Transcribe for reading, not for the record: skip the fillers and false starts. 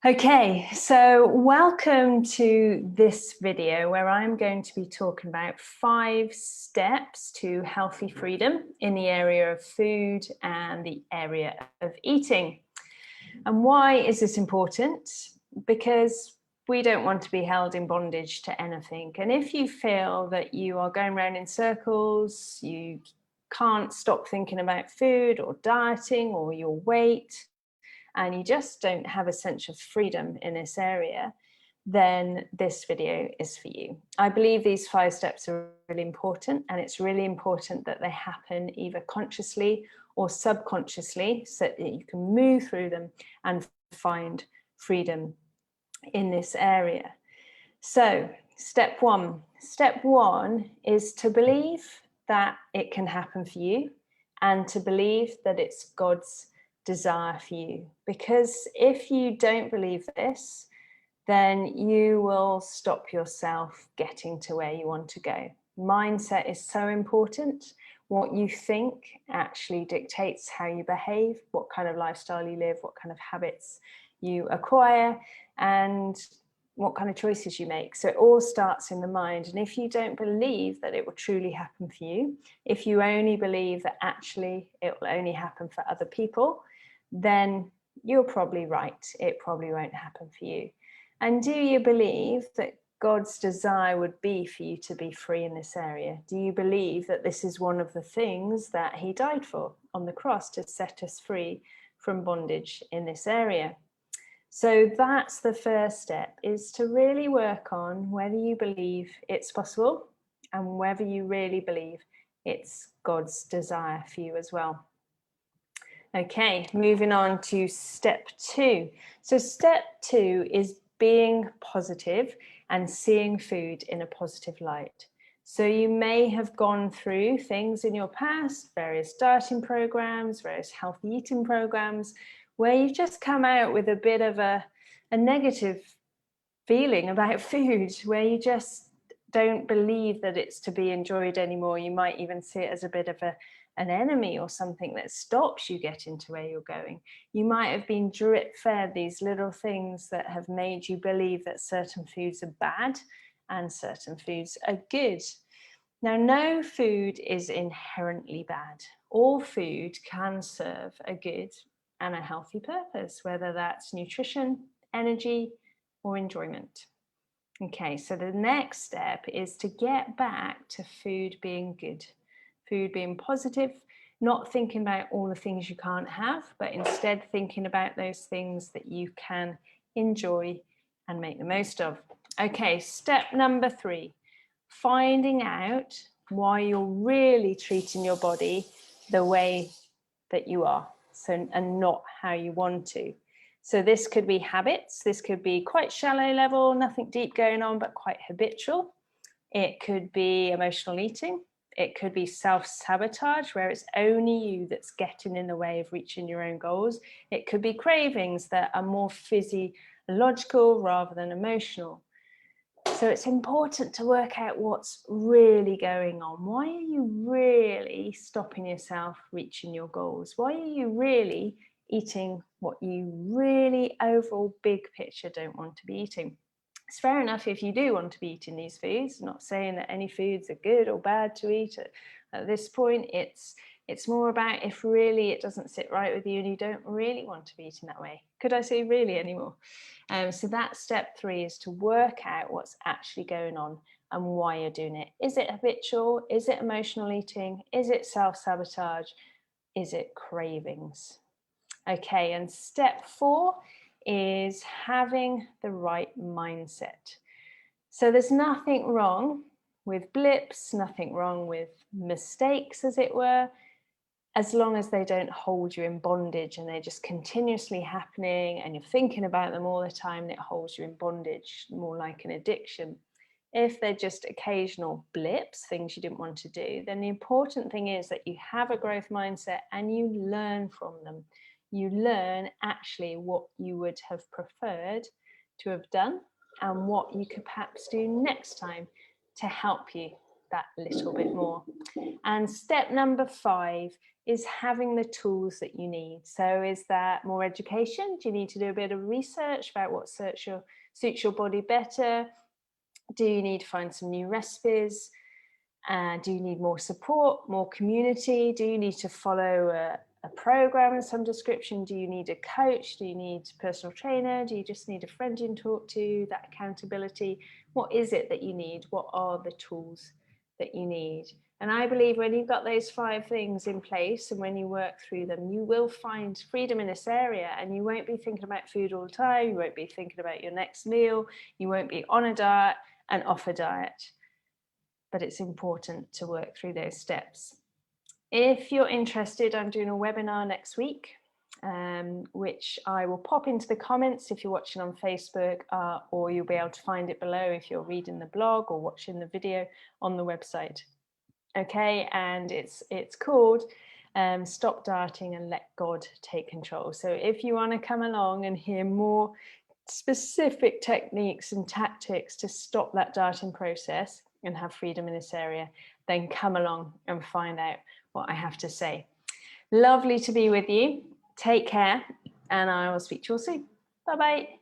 Okay, so welcome to this video where I'm going to be talking about 5 steps to healthy freedom in the area of food and the area of eating. And why is this important? Because we don't want to be held in bondage to anything. And if you feel that you are going around in circles, you can't stop thinking about food or dieting or your weight, and you just don't have a sense of freedom in this area, then this video is for you. I believe these 5 steps are really important, and it's really important that they happen either consciously or subconsciously so that you can move through them and find freedom in this area. So step one is to believe that it can happen for you and to believe that it's God's desire for you. Because if you don't believe this, then you will stop yourself getting to where you want to go. Mindset is so important. What you think actually dictates how you behave, what kind of lifestyle you live, what kind of habits you acquire, and what kind of choices you make. So it all starts in the mind. And if you don't believe that it will truly happen for you, if you only believe that actually it will only happen for other people, then you're probably right. It probably won't happen for you. And do you believe that God's desire would be for you to be free in this area? Do you believe that this is one of the things that he died for on the cross, to set us free from bondage in this area? So that's the first step, is to really work on whether you believe it's possible and whether you really believe it's God's desire for you as well. Okay, moving on to step 2. So step 2 is being positive and seeing food in a positive light. So you may have gone through things in your past, various dieting programs, various healthy eating programs, where you've just come out with a bit of a negative feeling about food, where you just don't believe that it's to be enjoyed anymore. You might even see it as a bit of an enemy or something that stops you getting to where you're going. You might have been drip fed these little things that have made you believe that certain foods are bad and certain foods are good. Now, no food is inherently bad. All food can serve a good and a healthy purpose, whether that's nutrition, energy, or enjoyment. Okay, so the next step is to get back to food being good, food being positive, not thinking about all the things you can't have, but instead thinking about those things that you can enjoy and make the most of. Okay, step number 3, finding out why you're really treating your body the way that you are, so, and not how you want to. So this could be habits, this could be quite shallow level, nothing deep going on, but quite habitual. It could be emotional eating. It could be self-sabotage, where it's only you that's getting in the way of reaching your own goals. It could be cravings that are more physiological rather than emotional. So it's important to work out what's really going on. Why are you really stopping yourself reaching your goals? Why are you really eating what you really, overall big picture, don't want to be eating? It's fair enough if you do want to be eating these foods. I'm not saying that any foods are good or bad to eat at this point. It's more about if really it doesn't sit right with you and you don't really want to be eating that way. Could I say really anymore? So that's step 3, is to work out what's actually going on and why you're doing it. Is it habitual? Is it emotional eating? Is it self-sabotage? Is it cravings? Okay, and step 4 is having the right mindset. So there's nothing wrong with blips, nothing wrong with mistakes, as it were, as long as they don't hold you in bondage and they're just continuously happening and you're thinking about them all the time and it holds you in bondage, more like an addiction. If they're just occasional blips, things you didn't want to do, then the important thing is that you have a growth mindset and you learn from them. You learn actually what you would have preferred to have done and what you could perhaps do next time to help you that little bit more. And step number 5 is having the tools that you need. So is that more education? Do you need to do a bit of research about what suits your body better? Do you need to find some new recipes? Do you need more support, more community? Do you need to follow a program of some description? Do you need a coach? Do you need a personal trainer? Do you just need a friend you can talk to? That accountability? What is it that you need? What are the tools that you need? And I believe when you've got those 5 things in place and when you work through them, you will find freedom in this area, and you won't be thinking about food all the time. You won't be thinking about your next meal. You won't be on a diet and off a diet. But it's important to work through those steps. If you're interested, I'm doing a webinar next week, which I will pop into the comments if you're watching on Facebook, or you'll be able to find it below if you're reading the blog or watching the video on the website. Okay, and it's called Stop Dieting and Let God Take Control. So if you want to come along and hear more specific techniques and tactics to stop that dieting process and have freedom in this area, then come along and find out what I have to say. Lovely to be with you. Take care, and I will speak to you all soon. Bye-bye.